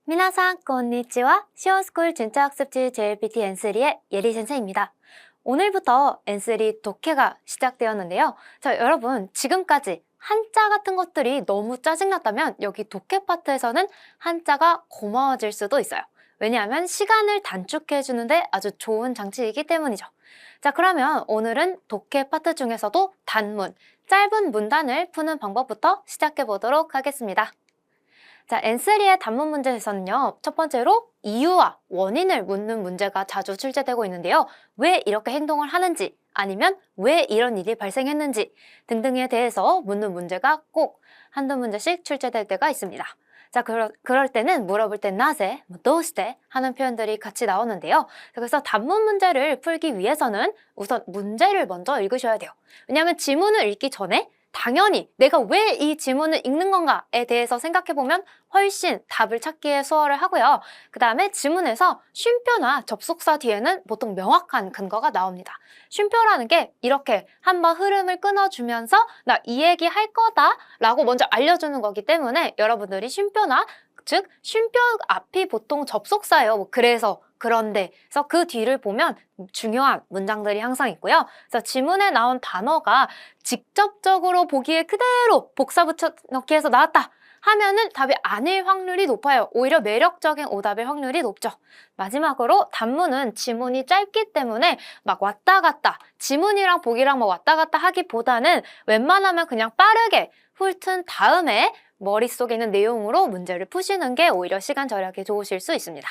미나상, konnichiwa. 시원스쿨 진짜학습지 JLPT N3의 예리 선생입니다. 오늘부터 N3 독해가 시작되었는데요. 자, 여러분 지금까지 한자 같은 것들이 너무 짜증났다면 여기 독해 파트에서는 한자가 고마워질 수도 있어요. 왜냐하면 시간을 단축해 주는데 아주 좋은 장치이기 때문이죠. 자, 그러면 오늘은 독해 파트 중에서도 단문, 짧은 문단을 푸는 방법부터 시작해 보도록 하겠습니다. 자, N3의 단문 문제에서는요, 첫 번째로 이유와 원인을 묻는 문제가 자주 출제되고 있는데요. 왜 이렇게 행동을 하는지, 아니면 왜 이런 일이 발생했는지 등등에 대해서 묻는 문제가 꼭 한두 문제씩 출제될 때가 있습니다. 자, 그럴 때는 물어볼 때 나세, 도시대 하는 표현들이 같이 나오는데요. 그래서 단문 문제를 풀기 위해서는 우선 문제를 먼저 읽으셔야 돼요. 왜냐하면 지문을 읽기 전에 당연히 내가 왜 이 지문을 읽는 건가에 대해서 생각해보면 훨씬 답을 찾기에 수월을 하고요. 그 다음에 지문에서 쉼표나 접속사 뒤에는 보통 명확한 근거가 나옵니다. 쉼표라는 게 이렇게 한번 흐름을 끊어주면서 나 이 얘기 할 거다 라고 먼저 알려주는 거기 때문에 여러분들이 쉼표나 즉 쉼표 앞이 보통 접속사예요. 그래서 그런데 그래서 그 뒤를 보면 중요한 문장들이 항상 있고요. 그래서 지문에 나온 단어가 직접적으로 보기에 그대로 복사 붙여넣기 해서 나왔다 하면은 답이 아닐 확률이 높아요. 오히려 매력적인 오답일 확률이 높죠. 마지막으로 단문은 지문이 짧기 때문에 막 왔다 갔다 지문이랑 보기랑 막 왔다 갔다 하기보다는 웬만하면 그냥 빠르게 훑은 다음에 머릿속에 있는 내용으로 문제를 푸시는 게 오히려 시간 절약에 좋으실 수 있습니다.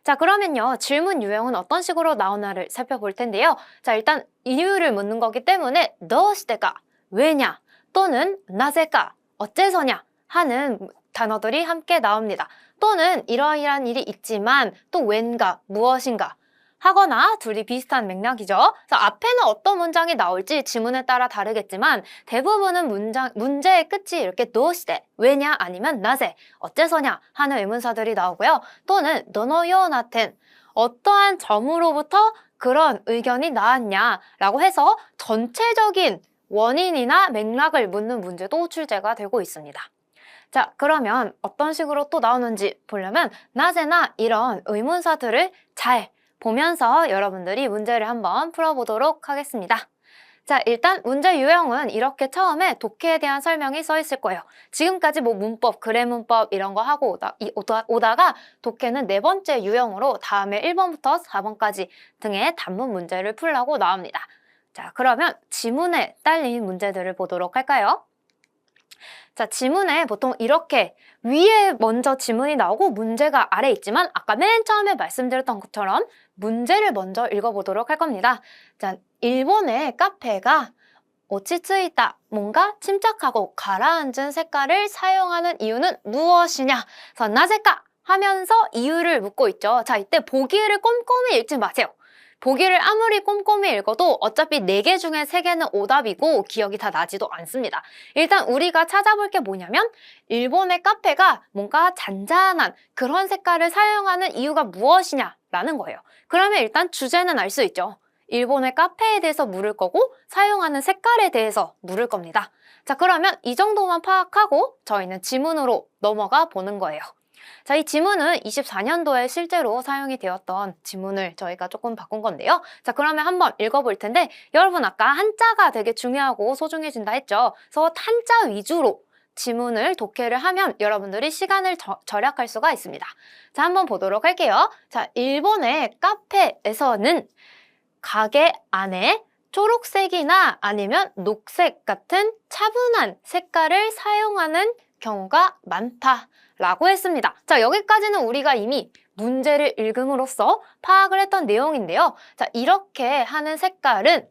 자, 그러면요, 질문 유형은 어떤 식으로 나오나를 살펴볼 텐데요. 자, 일단 이유를 묻는 거기 때문에 도시대가 왜냐 또는 나제가 어째서냐 하는 단어들이 함께 나옵니다. 또는 이러이러한 일이 있지만 또 왠가 무엇인가 하거나 둘이 비슷한 맥락이죠. 그래서 앞에는 어떤 문장이 나올지 지문에 따라 다르겠지만 대부분은 문제의 끝이 이렇게 도시대, 왜냐 아니면 나제, 어째서냐 하는 의문사들이 나오고요. 또는 너노요나텐, 어떠한 점으로부터 그런 의견이 나왔냐라고 해서 전체적인 원인이나 맥락을 묻는 문제도 출제가 되고 있습니다. 자, 그러면 어떤 식으로 또 나오는지 보려면 나제나 이런 의문사들을 잘 보면서 여러분들이 문제를 한번 풀어보도록 하겠습니다. 자, 일단 문제 유형은 이렇게 처음에 독해에 대한 설명이 써 있을 거예요. 지금까지 뭐 문법, 그래문법 이런 거 하고 오다가 독해는 네 번째 유형으로 다음에 1번부터 4번까지 등의 단문 문제를 풀라고 나옵니다. 자, 그러면 지문에 딸린 문제들을 보도록 할까요? 자, 지문에 보통 이렇게 위에 먼저 지문이 나오고 문제가 아래 있지만 아까 맨 처음에 말씀드렸던 것처럼 문제를 먼저 읽어보도록 할 겁니다. 자, 일본의 카페가 오치츠이다, 뭔가 침착하고 가라앉은 색깔을 사용하는 이유는 무엇이냐? 그래서 나제까 하면서 이유를 묻고 있죠. 자, 이때 보기를 꼼꼼히 읽지 마세요. 보기를 아무리 꼼꼼히 읽어도 어차피 4개 중에 3개는 오답이고 기억이 다 나지도 않습니다. 일단 우리가 찾아볼 게 뭐냐면 일본의 카페가 뭔가 잔잔한 그런 색깔을 사용하는 이유가 무엇이냐라는 거예요. 그러면 일단 주제는 알 수 있죠. 일본의 카페에 대해서 물을 거고 사용하는 색깔에 대해서 물을 겁니다. 자, 그러면 이 정도만 파악하고 저희는 지문으로 넘어가 보는 거예요. 자, 이 지문은 24년도에 실제로 사용이 되었던 지문을 저희가 조금 바꾼 건데요. 자, 그러면 한번 읽어볼 텐데 여러분 아까 한자가 되게 중요하고 소중해진다 했죠. 그래서 한자 위주로 지문을 독해를 하면 여러분들이 시간을 절약할 수가 있습니다. 자, 한번 보도록 할게요. 자, 일본의 카페에서는 가게 안에 초록색이나 아니면 녹색 같은 차분한 색깔을 사용하는 경우가 많다라고 했습니다. 자, 여기까지는 우리가 이미 문제를 읽음으로써 파악을 했던 내용인데요. 자, 이렇게 하는 색깔은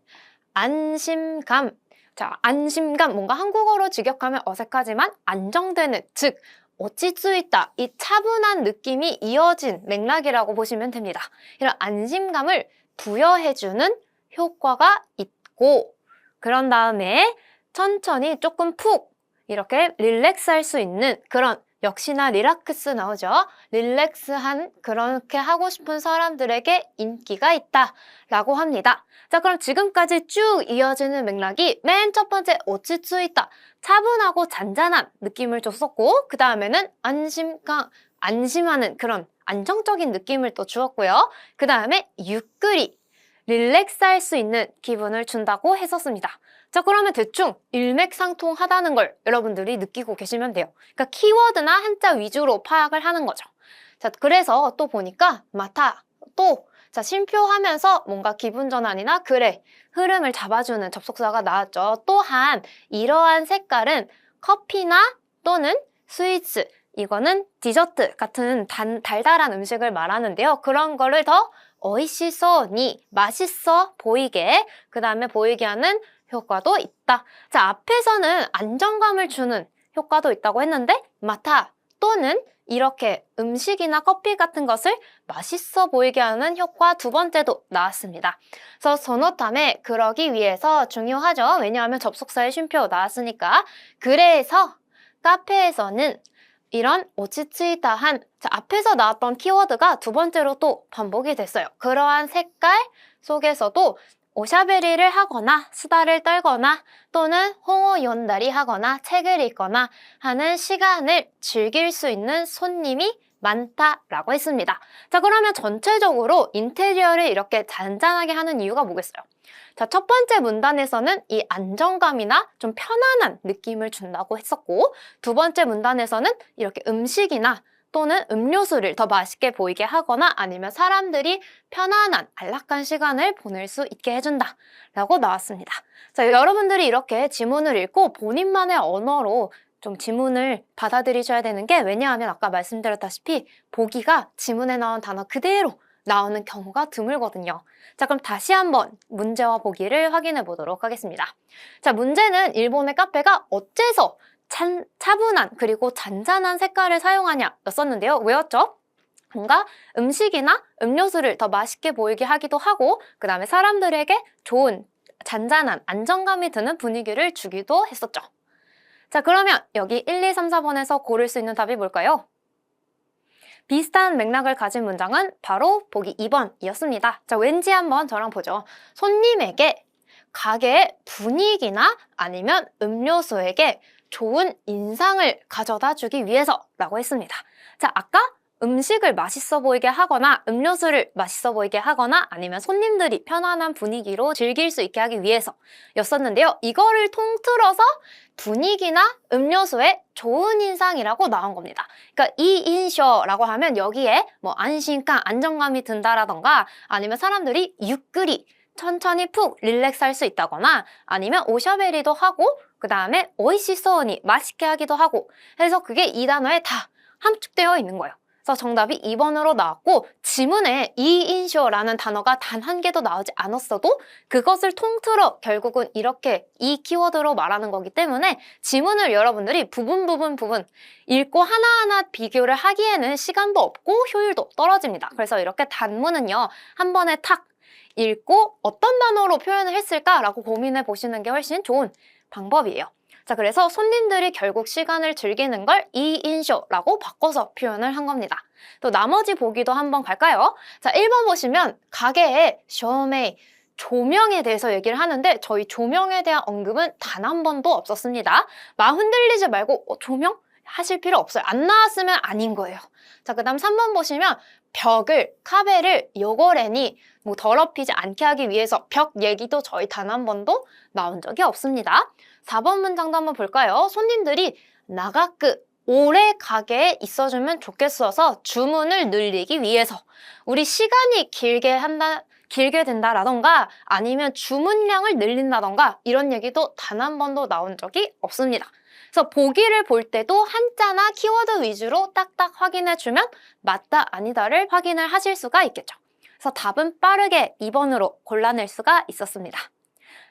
안심감. 자, 안심감, 뭔가 한국어로 직역하면 어색하지만 안정되는, 즉 오치츠이다, 이 차분한 느낌이 이어진 맥락이라고 보시면 됩니다. 이런 안심감을 부여해주는 효과가 있고 그런 다음에 천천히 조금 푹 이렇게 릴렉스할 수 있는 그런 역시나 리락스 나오죠. 릴렉스한 그렇게 하고 싶은 사람들에게 인기가 있다라고 합니다. 자, 그럼 지금까지 쭉 이어지는 맥락이 맨 첫 번째 오치츠이다. 차분하고 잔잔한 느낌을 줬었고 그 다음에는 안심감, 안심하는 그런 안정적인 느낌을 또 주었고요. 그 다음에 유끌이 릴렉스할 수 있는 기분을 준다고 했었습니다. 자, 그러면 대충 일맥상통하다는 걸 여러분들이 느끼고 계시면 돼요. 그러니까 키워드나 한자 위주로 파악을 하는 거죠. 자, 그래서 또 보니까 마타, 또, 자, 쉼표하면서 뭔가 기분 전환이나 글의 흐름을 잡아주는 접속사가 나왔죠. 또한 이러한 색깔은 커피나 또는 스위츠, 이거는 디저트 같은 달달한 음식을 말하는데요. 그런 거를 더 오이시소니 맛있어 보이게, 그 다음에 보이게 하는 효과도 있다. 자, 앞에서는 안정감을 주는 효과도 있다고 했는데 마타 또는 이렇게 음식이나 커피 같은 것을 맛있어 보이게 하는 효과 두 번째도 나왔습니다. 그래서 소노타메 그러기 위해서 중요하죠. 왜냐하면 접속사의 쉼표 나왔으니까. 그래서 카페에서는 이런 오치츠이타한, 자, 앞에서 나왔던 키워드가 두 번째로 또 반복이 됐어요. 그러한 색깔 속에서도 오샤베리를 하거나 수다를 떨거나 또는 홍어 연달이 하거나 책을 읽거나 하는 시간을 즐길 수 있는 손님이 많다라고 했습니다. 자, 그러면 전체적으로 인테리어를 이렇게 잔잔하게 하는 이유가 뭐겠어요? 자, 첫 번째 문단에서는 이 안정감이나 좀 편안한 느낌을 준다고 했었고, 두 번째 문단에서는 이렇게 음식이나 또는 음료수를 더 맛있게 보이게 하거나 아니면 사람들이 편안한 안락한 시간을 보낼 수 있게 해준다 라고 나왔습니다. 자, 여러분들이 이렇게 지문을 읽고 본인만의 언어로 좀 지문을 받아들이셔야 되는 게, 왜냐하면 아까 말씀드렸다시피 보기가 지문에 나온 단어 그대로 나오는 경우가 드물거든요. 자, 그럼 다시 한번 문제와 보기를 확인해 보도록 하겠습니다. 자, 문제는 일본의 카페가 어째서 차분한 그리고 잔잔한 색깔을 사용하냐 였었는데요. 왜였죠? 뭔가 음식이나 음료수를 더 맛있게 보이게 하기도 하고, 그 다음에 사람들에게 좋은 잔잔한 안정감이 드는 분위기를 주기도 했었죠. 자, 그러면 여기 1, 2, 3, 4번에서 고를 수 있는 답이 뭘까요? 비슷한 맥락을 가진 문장은 바로 보기 2번이었습니다. 자, 왠지 한번 저랑 보죠. 손님에게 가게의 분위기나 아니면 음료수에게 좋은 인상을 가져다 주기 위해서라고 했습니다. 자, 아까 음식을 맛있어 보이게 하거나 음료수를 맛있어 보이게 하거나 아니면 손님들이 편안한 분위기로 즐길 수 있게 하기 위해서 였었는데요. 이거를 통틀어서 분위기나 음료수의 좋은 인상이라고 나온 겁니다. 그러니까 이 인쇼라고 하면 여기에 뭐 안심감, 안정감이 든다라던가 아니면 사람들이 유끌이 천천히 푹 릴렉스할 수 있다거나 아니면 오샤베리도 하고 그 다음에 오이시소니 맛있게 하기도 하고 해서 그게 이 단어에 다 함축되어 있는 거예요. 그래서 정답이 2번으로 나왔고, 지문에 이인쇼라는 단어가 단 한 개도 나오지 않았어도 그것을 통틀어 결국은 이렇게 이 키워드로 말하는 거기 때문에 지문을 여러분들이 부분 읽고 하나하나 비교를 하기에는 시간도 없고 효율도 떨어집니다. 그래서 이렇게 단문은요, 한 번에 탁 읽고 어떤 단어로 표현을 했을까라고 고민해 보시는 게 훨씬 좋은 방법이에요. 자, 그래서 손님들이 결국 시간을 즐기는 걸 이인쇼라고 바꿔서 표현을 한 겁니다. 또 나머지 보기도 한번 갈까요? 자, 1번 보시면 가게에 쇼메이, 조명에 대해서 얘기를 하는데 저희 조명에 대한 언급은 단 한 번도 없었습니다. 마음 흔들리지 말고 조명? 하실 필요 없어요. 안 나왔으면 아닌 거예요. 자, 그 다음 3번 보시면 벽을, 카베를 요거래니 뭐 더럽히지 않게 하기 위해서 벽 얘기도 저희 단 한 번도 나온 적이 없습니다. 4번 문장도 한번 볼까요? 손님들이 나가크, 오래 가게에 있어주면 좋겠어서 주문을 늘리기 위해서 우리 시간이 길게 된다라던가 아니면 주문량을 늘린다던가 이런 얘기도 단 한 번도 나온 적이 없습니다. 그래서 보기를 볼 때도 한자나 키워드 위주로 딱딱 확인해주면 맞다 아니다를 확인을 하실 수가 있겠죠. 그래서 답은 빠르게 2번으로 골라낼 수가 있었습니다.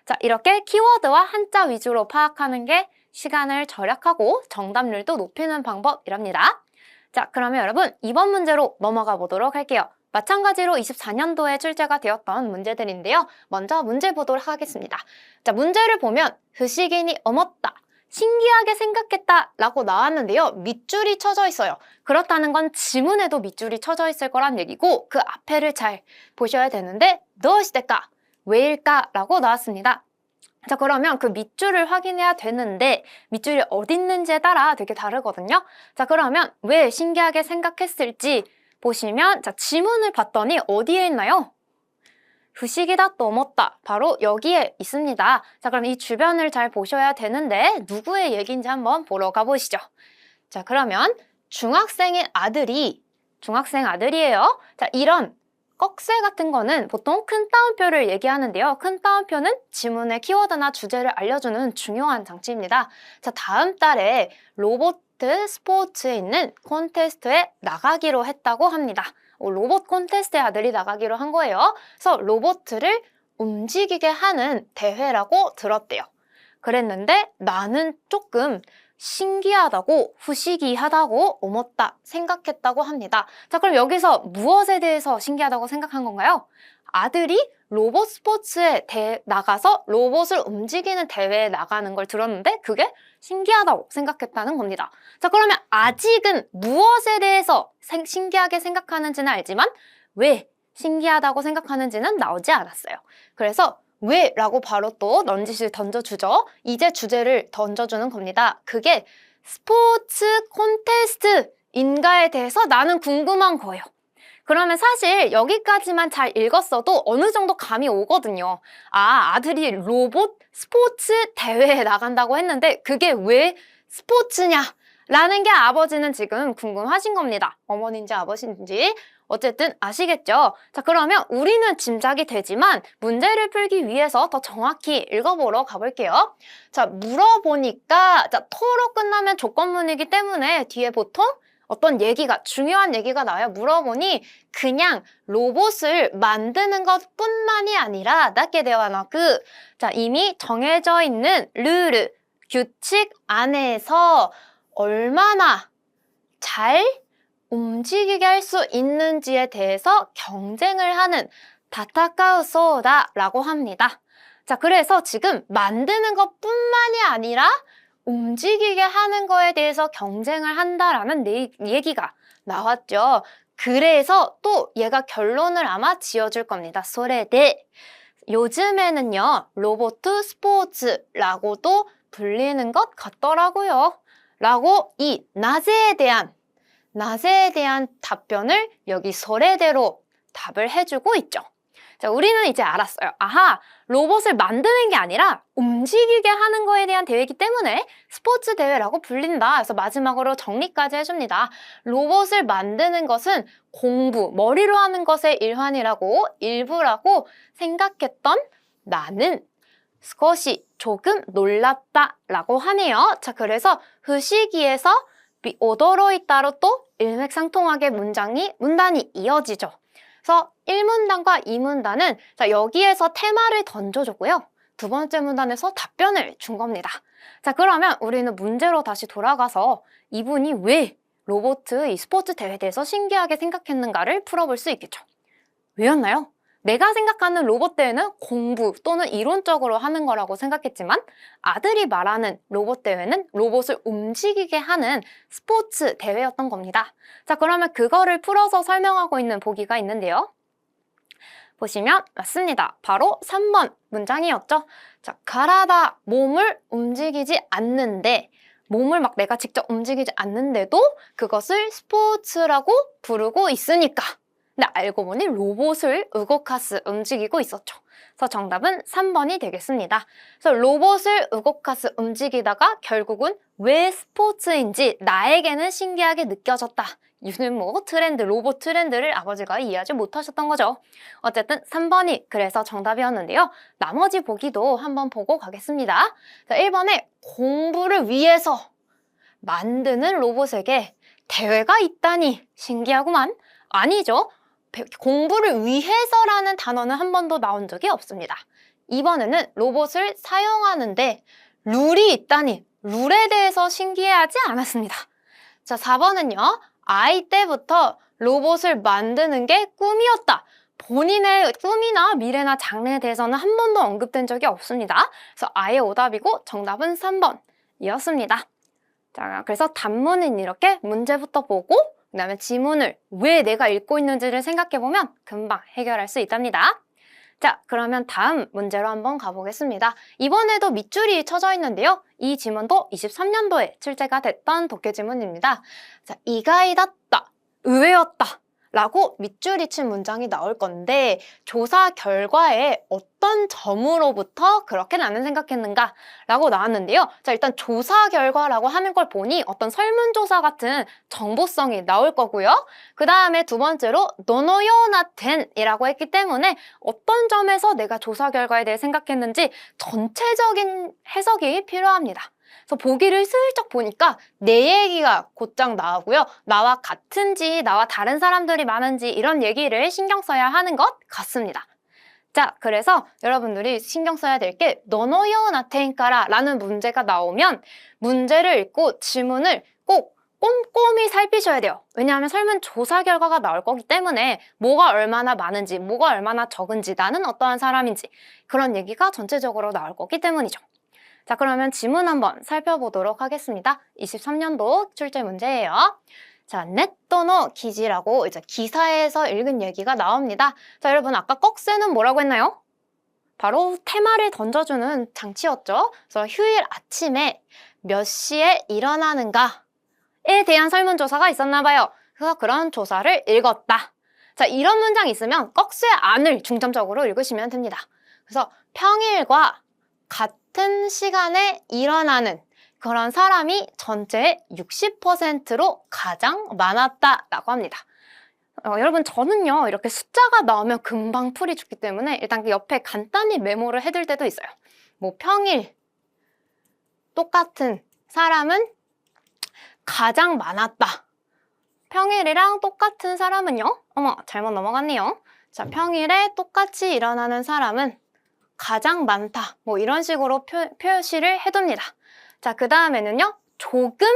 자, 이렇게 키워드와 한자 위주로 파악하는 게 시간을 절약하고 정답률도 높이는 방법이랍니다. 자, 그러면 여러분 2번 문제로 넘어가 보도록 할게요. 마찬가지로 24년도에 출제가 되었던 문제들인데요. 먼저 문제 보도록 하겠습니다. 자, 문제를 보면 후시기니 어멈다, 신기하게 생각했다 라고 나왔는데요. 밑줄이 쳐져 있어요. 그렇다는 건 지문에도 밑줄이 쳐져 있을 거란 얘기고 그 앞에를 잘 보셔야 되는데 무엇일까? 왜일까? 라고 나왔습니다. 자, 그러면 그 밑줄을 확인해야 되는데 밑줄이 어디 있는지에 따라 되게 다르거든요. 자, 그러면 왜 신기하게 생각했을지 보시면, 자, 지문을 봤더니 어디에 있나요? 후식이다 넘었다. 바로 여기에 있습니다. 자, 그럼 이 주변을 잘 보셔야 되는데 누구의 얘기인지 한번 보러 가보시죠. 자, 그러면 중학생 아들이에요. 자, 이런 꺽쇠 같은 거는 보통 큰 따옴표를 얘기하는데요. 큰 따옴표는 지문의 키워드나 주제를 알려주는 중요한 장치입니다. 자, 다음 달에 로봇 스포츠에 있는 콘테스트에 나가기로 했다고 합니다. 로봇 콘테스트에 아들이 나가기로 한 거예요. 그래서 로봇을 움직이게 하는 대회라고 들었대요. 그랬는데 나는 조금 신기하다고, 후시기하다고, 어머다 생각했다고 합니다. 자, 그럼 여기서 무엇에 대해서 신기하다고 생각한 건가요? 아들이 로봇 스포츠에 나가서 로봇을 움직이는 대회에 나가는 걸 들었는데 그게 신기하다고 생각했다는 겁니다. 자, 그러면 아직은 무엇에 대해서 신기하게 생각하는지는 알지만 왜 신기하다고 생각하는지는 나오지 않았어요. 그래서 왜? 라고 바로 또 넌지시를 던져주죠. 이제 주제를 던져주는 겁니다. 그게 스포츠 콘테스트인가에 대해서 나는 궁금한 거예요. 그러면 사실 여기까지만 잘 읽었어도 어느 정도 감이 오거든요. 아, 아들이 로봇 스포츠 대회에 나간다고 했는데 그게 왜 스포츠냐? 라는 게 아버지는 지금 궁금하신 겁니다. 어머니인지 아버지인지. 어쨌든 아시겠죠? 자, 그러면 우리는 짐작이 되지만 문제를 풀기 위해서 더 정확히 읽어보러 가볼게요. 자, 물어보니까, 자, 토로 끝나면 조건문이기 때문에 뒤에 보통 어떤 얘기가, 중요한 얘기가 나와요. 물어보니 그냥 로봇을 만드는 것뿐만이 아니라 낮게 대화나 자, 이미 정해져 있는 룰, 규칙 안에서 얼마나 잘 움직이게 할 수 있는지에 대해서 경쟁을 하는 다타카우소다라고 합니다. 자, 그래서 지금 만드는 것뿐만이 아니라 움직이게 하는 거에 대해서 경쟁을 한다라는 얘기가 나왔죠. 그래서 또 얘가 결론을 아마 지어줄 겁니다. 소레데. 요즘에는요, 로봇 스포츠라고도 불리는 것 같더라고요. 라고 이 나제에 대한 답변을 여기 소레대로 답을 해주고 있죠. 자, 우리는 이제 알았어요. 아하, 로봇을 만드는 게 아니라 움직이게 하는 거에 대한 대회이기 때문에 스포츠 대회라고 불린다. 그래서 마지막으로 정리까지 해줍니다. 로봇을 만드는 것은 공부, 머리로 하는 것의 일부라고 생각했던 나는 조금 놀랐다라고 하네요. 자, 그래서 그 시기에서 오도로이따로 또 일맥상통하게 문단이 이어지죠. 그래서 1문단과 2문단은 자, 여기에서 테마를 던져줬고요. 두 번째 문단에서 답변을 준 겁니다. 자, 그러면 우리는 문제로 다시 돌아가서 이분이 왜 이 스포츠 대회에 대해서 신기하게 생각했는가를 풀어볼 수 있겠죠. 왜였나요? 내가 생각하는 로봇 대회는 공부 또는 이론적으로 하는 거라고 생각했지만 아들이 말하는 로봇 대회는 로봇을 움직이게 하는 스포츠 대회였던 겁니다. 자, 그러면 그거를 풀어서 설명하고 있는 보기가 있는데요. 보시면 맞습니다. 바로 3번 문장이었죠. 자, 가라다, 몸을 움직이지 않는데 몸을 막 내가 직접 움직이지 않는데도 그것을 스포츠라고 부르고 있으니까. 근데 알고 보니 로봇을 움직이고 있었죠. 그래서 정답은 3번이 되겠습니다. 그래서 로봇을 움직이다가 결국은 왜 스포츠인지 나에게는 신기하게 느껴졌다. 요즘 로봇 트렌드를 아버지가 이해하지 못하셨던 거죠. 어쨌든 3번이 그래서 정답이었는데요. 나머지 보기도 한번 보고 가겠습니다. 자, 1번에 공부를 위해서 만드는 로봇에게 대회가 있다니 신기하구만. 아니죠. 공부를 위해서라는 단어는 한 번도 나온 적이 없습니다. 이번에는 로봇을 사용하는데 룰이 있다니 룰에 대해서 신기해하지 않았습니다. 자, 4번은요. 아이 때부터 로봇을 만드는 게 꿈이었다. 본인의 꿈이나 미래나 장래에 대해서는 한 번도 언급된 적이 없습니다. 그래서 아예 오답이고 정답은 3번이었습니다. 자, 그래서 단문은 이렇게 문제부터 보고 그다음에 지문을 왜 내가 읽고 있는지를 생각해보면 금방 해결할 수 있답니다. 자, 그러면 다음 문제로 한번 가보겠습니다. 이번에도 밑줄이 쳐져 있는데요. 이 지문도 23년도에 출제가 됐던 독해 지문입니다. 자, 이가이다った, 의외였다 라고 밑줄이 친 문장이 나올 건데 조사 결과에 어떤 점으로부터 그렇게 나는 생각했는가 라고 나왔는데요. 자, 일단 조사 결과라고 하는 걸 보니 어떤 설문조사 같은 정보성이 나올 거고요. 그 다음에 두 번째로 노노요나텐이라고 했기 때문에 어떤 점에서 내가 조사 결과에 대해 생각했는지 전체적인 해석이 필요합니다. 그래서 보기를 슬쩍 보니까 내 얘기가 곧장 나오고요. 나와 같은지 나와 다른 사람들이 많은지 이런 얘기를 신경 써야 하는 것 같습니다. 자, 그래서 여러분들이 신경 써야 될 게 너노요 나테인까라 라는 문제가 나오면 문제를 읽고 지문을 꼭 꼼꼼히 살피셔야 돼요. 왜냐하면 설문조사 결과가 나올 거기 때문에 뭐가 얼마나 많은지 뭐가 얼마나 적은지 나는 어떠한 사람인지 그런 얘기가 전체적으로 나올 거기 때문이죠. 자, 그러면 지문 한번 살펴보도록 하겠습니다. 23년도 출제 문제예요. 자, 네토노 기지라고 이제 기사에서 읽은 얘기가 나옵니다. 자, 여러분 아까 꺽쇠는 뭐라고 했나요? 바로 테마를 던져주는 장치였죠. 그래서 휴일 아침에 몇 시에 일어나는가에 대한 설문조사가 있었나 봐요. 그래서 그런 조사를 읽었다. 자, 이런 문장 있으면 꺽쇠 안을 중점적으로 읽으시면 됩니다. 그래서 평일과 같은 시간에 일어나는 그런 사람이 전체의 60%로 가장 많았다라고 합니다. 여러분 저는요 이렇게 숫자가 나오면 금방 풀이 죽기 때문에 일단 그 옆에 간단히 메모를 해둘 때도 있어요. 뭐 평일 똑같은 사람은 가장 많았다. 평일이랑 똑같은 사람은요? 어머 잘못 넘어갔네요. 자, 평일에 똑같이 일어나는 사람은 가장 많다. 뭐 이런 식으로 표시를 해둡니다. 자, 그 다음에는요. 조금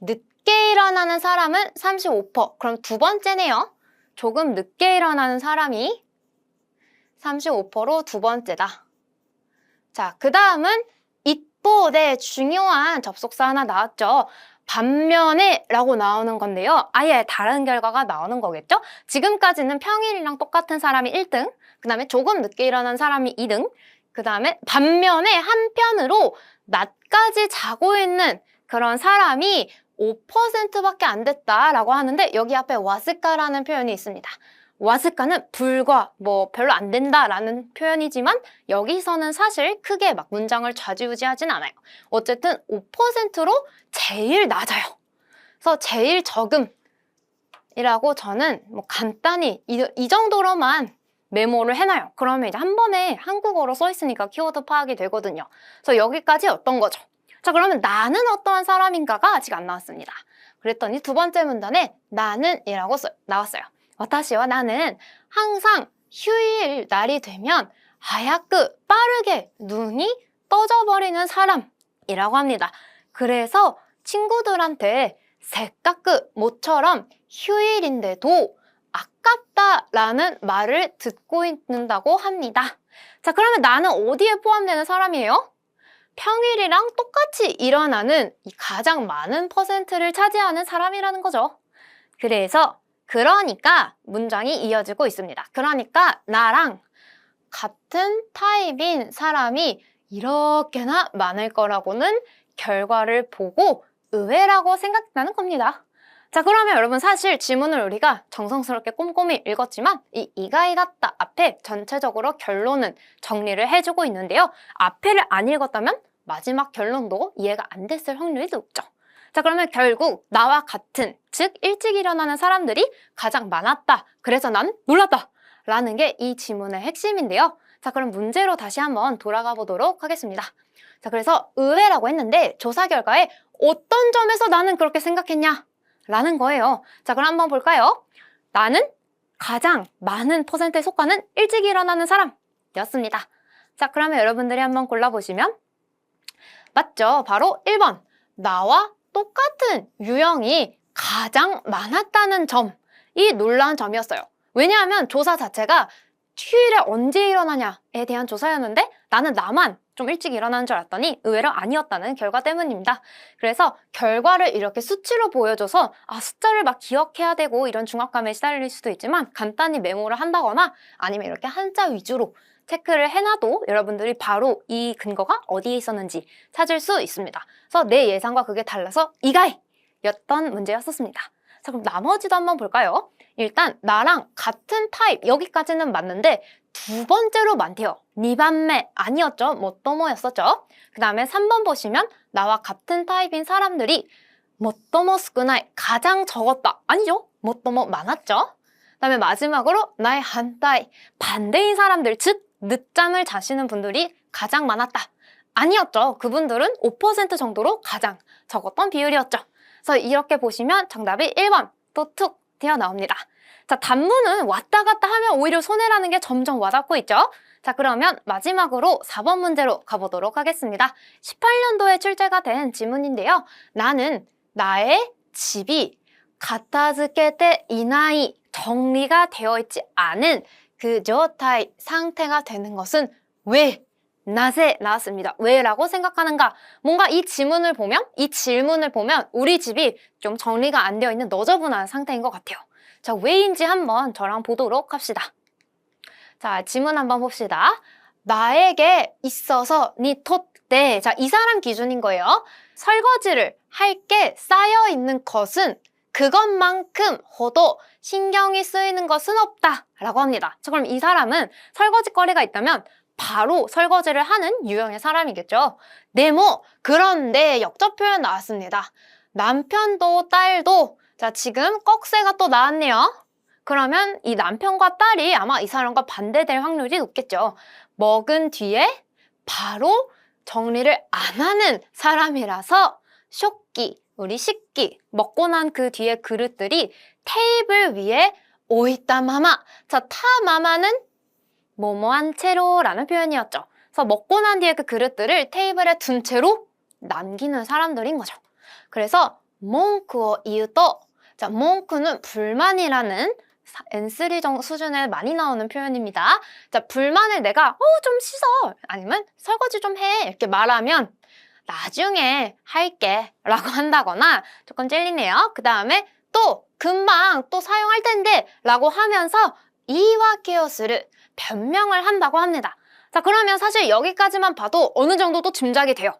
늦게 일어나는 사람은 35%. 그럼 두 번째네요. 조금 늦게 일어나는 사람이 35%로 두 번째다. 자, 그 다음은 이뽀대 중요한 접속사 하나 나왔죠. 반면에 라고 나오는 건데요. 아예 다른 결과가 나오는 거겠죠? 지금까지는 평일이랑 똑같은 사람이 1등, 그 다음에 조금 늦게 일어난 사람이 2등, 그 다음에 반면에 한편으로 낮까지 자고 있는 그런 사람이 5%밖에 안 됐다라고 하는데 여기 앞에 와스카라는 표현이 있습니다. 와스카는 불과 뭐 별로 안 된다라는 표현이지만 여기서는 사실 크게 막 문장을 좌지우지하진 않아요. 어쨌든 5%로 제일 낮아요. 그래서 제일 적음이라고 저는 뭐 간단히 이 정도로만 메모를 해놔요. 그러면 이제 한 번에 한국어로 써 있으니까 키워드 파악이 되거든요. 그래서 여기까지 어떤 거죠? 자, 그러면 나는 어떠한 사람인가가 아직 안 나왔습니다. 그랬더니 두 번째 문단에 나는이라고 나왔어요. 와타시와 나는 항상 휴일 날이 되면 하야쿠 빠르게 눈이 떠져버리는 사람이라고 합니다. 그래서 친구들한테 세까쿠 모처럼 휴일인데도 아깝다라는 말을 듣고 있는다고 합니다. 자, 그러면 나는 어디에 포함되는 사람이에요? 평일이랑 똑같이 일어나는 이 가장 많은 퍼센트를 차지하는 사람이라는 거죠. 그러니까 문장이 이어지고 있습니다. 그러니까 나랑 같은 타입인 사람이 이렇게나 많을 거라고는 결과를 보고 의외라고 생각나는 겁니다. 자, 그러면 여러분 사실 지문을 우리가 정성스럽게 꼼꼼히 읽었지만 이가이다tta 앞에 전체적으로 결론은 정리를 해주고 있는데요. 앞에를 안 읽었다면 마지막 결론도 이해가 안 됐을 확률이 높죠. 자, 그러면 결국 나와 같은, 즉 일찍 일어나는 사람들이 가장 많았다. 그래서 나는 놀랐다. 라는 게 이 지문의 핵심인데요. 자, 그럼 문제로 다시 한번 돌아가 보도록 하겠습니다. 자, 그래서 의외라고 했는데 조사 결과에 어떤 점에서 나는 그렇게 생각했냐? 라는 거예요. 자, 그럼 한번 볼까요? 나는 가장 많은 퍼센트에 속하는 일찍 일어나는 사람이었습니다. 자, 그러면 여러분들이 한번 골라보시면 맞죠? 바로 1번. 나와 똑같은 유형이 가장 많았다는 점이 놀라운 점이었어요. 왜냐하면 조사 자체가 휴일에 언제 일어나냐에 대한 조사였는데 나는 나만 좀 일찍 일어나는 줄 알았더니 의외로 아니었다는 결과 때문입니다. 그래서 결과를 이렇게 수치로 보여줘서 숫자를 막 기억해야 되고 이런 중압감에 시달릴 수도 있지만 간단히 메모를 한다거나 아니면 이렇게 한자 위주로 체크를 해놔도 여러분들이 바로 이 근거가 어디에 있었는지 찾을 수 있습니다. 그래서 내 예상과 그게 달라서 이가이였던 문제였었습니다. 자, 그럼 나머지도 한번 볼까요? 일단 나랑 같은 타입 여기까지는 맞는데 두 번째로 많대요. 2番目아니었죠? 뭐또뭐였었죠? 그 다음에 3번 보시면 나와 같은 타입인 사람들이 뭐또뭐少ない 가장 적었다. 아니죠? 뭐또뭐 많았죠? 그 다음에 마지막으로 나의 한타이 반대인 사람들 즉 늦잠을 자시는 분들이 가장 많았다. 아니었죠. 그분들은 5% 정도로 가장 적었던 비율이었죠. 그래서 이렇게 보시면 정답이 1번 또 툭 튀어나옵니다. 자, 단문은 왔다 갔다 하면 오히려 손해라는 게 점점 와닿고 있죠. 자, 그러면 마지막으로 4번 문제로 가보도록 하겠습니다. 18년도에 출제가 된 지문인데요. 나는 나의 집이 가타즈케테 이나이 정리가 되어 있지 않은 그状態 상태가 되는 것은 왜? 나세 나왔습니다. 왜라고 생각하는가? 뭔가 이 질문을 보면 우리 집이 좀 정리가 안 되어 있는 너저분한 상태인 것 같아요. 자, 왜인지 한번 저랑 보도록 합시다. 자, 지문 한번 봅시다. 나에게 있어서 니 토때 자, 이 사람 기준인 거예요. 설거지를 할 게 쌓여 있는 것은 그것만큼 호도 신경이 쓰이는 것은 없다 라고 합니다. 자, 그럼 이 사람은 설거지거리가 있다면 바로 설거지를 하는 유형의 사람이겠죠. 네모 그런데 역접 표현 나왔습니다. 남편도 딸도 자, 지금 꺽쇠가 또 나왔네요. 그러면 이 남편과 딸이 아마 이 사람과 반대될 확률이 높겠죠. 먹은 뒤에 바로 정리를 안 하는 사람이라서 쇼끼, 우리 식기, 먹고 난 그 뒤에 그릇들이 테이블 위에 오이따마마. 자, 타마마는 뭐뭐한 채로라는 표현이었죠. 그래서 먹고 난 뒤에 그 그릇들을 테이블에 둔 채로 남기는 사람들인 거죠. 그래서 몽크어 이유도 자, 몽크는 불만이라는 N3 수준에 많이 나오는 표현입니다. 자, 불만을 내가 좀 씻어 아니면 설거지 좀 해 이렇게 말하면 나중에 할게 라고 한다거나 조금 찔리네요. 그 다음에 또 금방 또 사용할 텐데 라고 하면서 이와케요스를 변명을 한다고 합니다. 자, 그러면 사실 여기까지만 봐도 어느 정도 또 짐작이 돼요.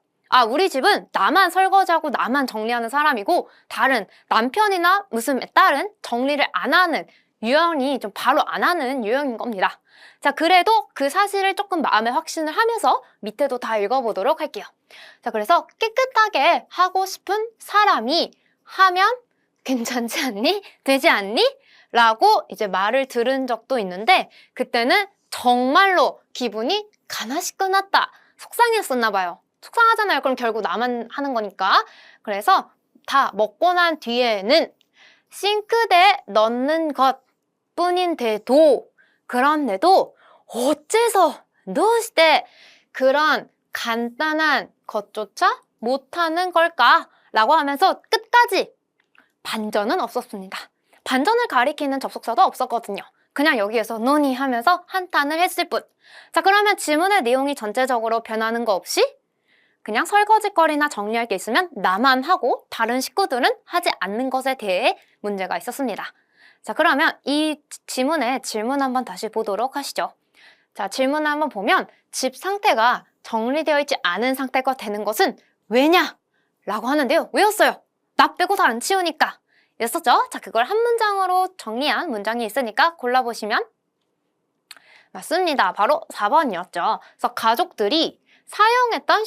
우리 집은 나만 설거지하고 나만 정리하는 사람이고 다른 남편이나 무슨 딸은 정리를 안 하는 유형이 좀 바로 안 하는 유형인 겁니다. 자, 그래도 그 사실을 조금 마음에 확신을 하면서 밑에도 다 읽어보도록 할게요. 자, 그래서 깨끗하게 하고 싶은 사람이 하면 괜찮지 않니? 되지 않니? 라고 이제 말을 들은 적도 있는데 그때는 정말로 기분이 가나시 끝났다. 속상했었나 봐요. 속상하잖아요. 그럼 결국 나만 하는 거니까. 그래서 다 먹고 난 뒤에는 싱크대에 넣는 것 뿐인데도 그런데도 어째서 도시대 그런 간단한 것조차 못하는 걸까? 라고 하면서 끝까지 반전은 없었습니다. 반전을 가리키는 접속사도 없었거든요. 그냥 여기에서 너니 하면서 한탄을 했을 뿐. 자, 그러면 지문의 내용이 전체적으로 변하는 거 없이 그냥 설거지거리나 정리할 게 있으면 나만 하고 다른 식구들은 하지 않는 것에 대해 문제가 있었습니다. 자, 그러면 이 지문의 질문 한번 다시 보도록 하시죠. 자, 질문을 한번 보면 집 상태가 정리되어 있지 않은 상태가 되는 것은 왜냐? 라고 하는데요. 왜였어요? 나 빼고 다 안 치우니까. 였었죠? 자, 그걸 한 문장으로 정리한 문장이 있으니까 골라보시면 맞습니다. 바로 4번이었죠. 그래서 가족들이 사용했던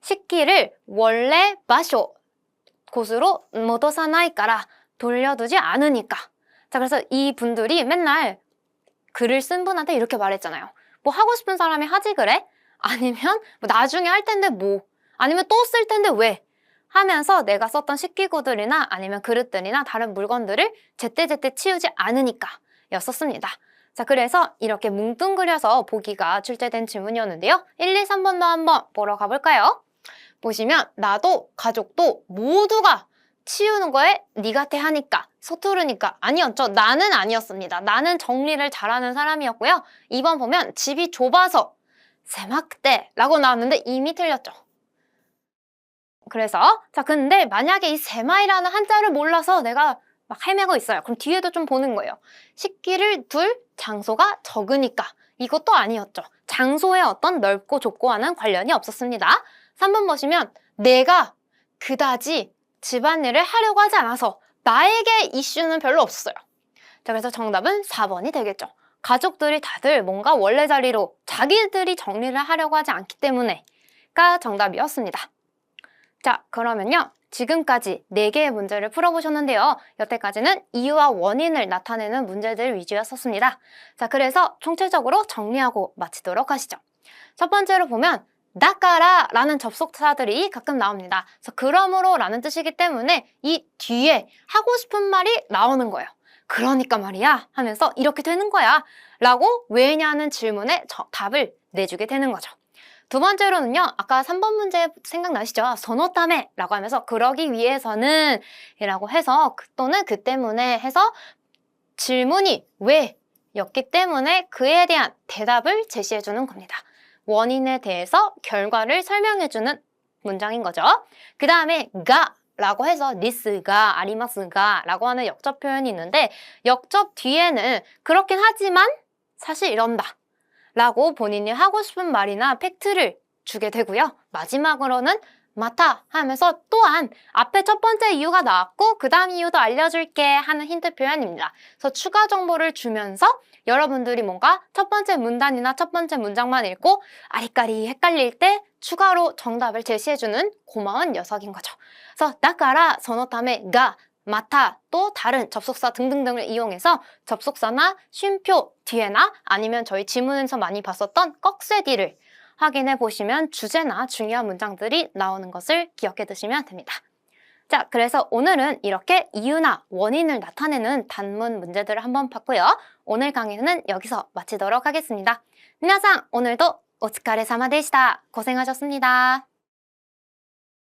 식기를 원래 마쇼 곳으로 모도사나이까라 돌려두지 않으니까. 자, 그래서 이 분들이 맨날 글을 쓴 분한테 이렇게 말했잖아요. 뭐 하고 싶은 사람이 하지 그래? 아니면 뭐 나중에 할 텐데 뭐? 아니면 또 쓸 텐데 왜? 하면서 내가 썼던 식기구들이나 아니면 그릇들이나 다른 물건들을 제때제때 치우지 않으니까 였었습니다. 자, 그래서 이렇게 뭉뚱그려서 보기가 출제된 질문이었는데요. 1, 2, 3번도 한번 보러 가볼까요? 보시면 나도 가족도 모두가 치우는 거에 니가테 하니까 서투르니까 아니었죠. 나는 아니었습니다. 나는 정리를 잘하는 사람이었고요. 2번 보면 집이 좁아서 세막대 라고 나왔는데 이미 틀렸죠. 그래서 자 근데 만약에 이 세마이라는 한자를 몰라서 내가 막 헤매고 있어요. 그럼 뒤에도 좀 보는 거예요. 식기를 둘 장소가 적으니까 이것도 아니었죠. 장소의 어떤 넓고 좁고와는 관련이 없었습니다. 3번 보시면 내가 그다지 집안일을 하려고 하지 않아서 나에게 이슈는 별로 없었어요. 자, 그래서 정답은 4번이 되겠죠. 가족들이 다들 뭔가 원래 자리로 자기들이 정리를 하려고 하지 않기 때문에가 정답이었습니다. 자, 그러면요. 지금까지 4개의 문제를 풀어보셨는데요. 여태까지는 이유와 원인을 나타내는 문제들 위주였었습니다. 자, 그래서 총체적으로 정리하고 마치도록 하시죠. 첫 번째로 보면 나까라 라는 접속사들이 가끔 나옵니다. 그래서 그러므로 라는 뜻이기 때문에 이 뒤에 하고 싶은 말이 나오는 거예요. 그러니까 말이야 하면서 이렇게 되는 거야 라고 왜냐는 질문에 답을 내주게 되는 거죠. 두 번째로는요. 아까 3번 문제 생각나시죠? 선호타메 라고 하면서 그러기 위해서는 이라고 해서 또는 그 때문에 해서 질문이 왜 였기 때문에 그에 대한 대답을 제시해주는 겁니다. 원인에 대해서 결과를 설명해주는 문장인 거죠. 그 다음에 가 라고 해서 리스가, 아리마스가 라고 하는 역접 표현이 있는데 역접 뒤에는 그렇긴 하지만 사실 이런다 라고 본인이 하고 싶은 말이나 팩트를 주게 되고요. 마지막으로는 마타 하면서 또한 앞에 첫 번째 이유가 나왔고 그 다음 이유도 알려줄게 하는 힌트 표현입니다. 그래서 추가 정보를 주면서 여러분들이 뭔가 첫 번째 문단이나 첫 번째 문장만 읽고 아리까리 헷갈릴 때 추가로 정답을 제시해주는 고마운 녀석인 거죠. 그래서 나까라 선호타메가 마타 또 다른 접속사 등등등을 이용해서 접속사나 쉼표 뒤에나 아니면 저희 지문에서 많이 봤었던 꺽쇠뒤를 확인해 보시면 주제나 중요한 문장들이 나오는 것을 기억해 두시면 됩니다. 자, 그래서 오늘은 이렇게 이유나 원인을 나타내는 단문 문제들을 한번 봤고요. 오늘 강의는 여기서 마치도록 하겠습니다.皆さん, 오늘도 오츠카레사마でした. 고생하셨습니다.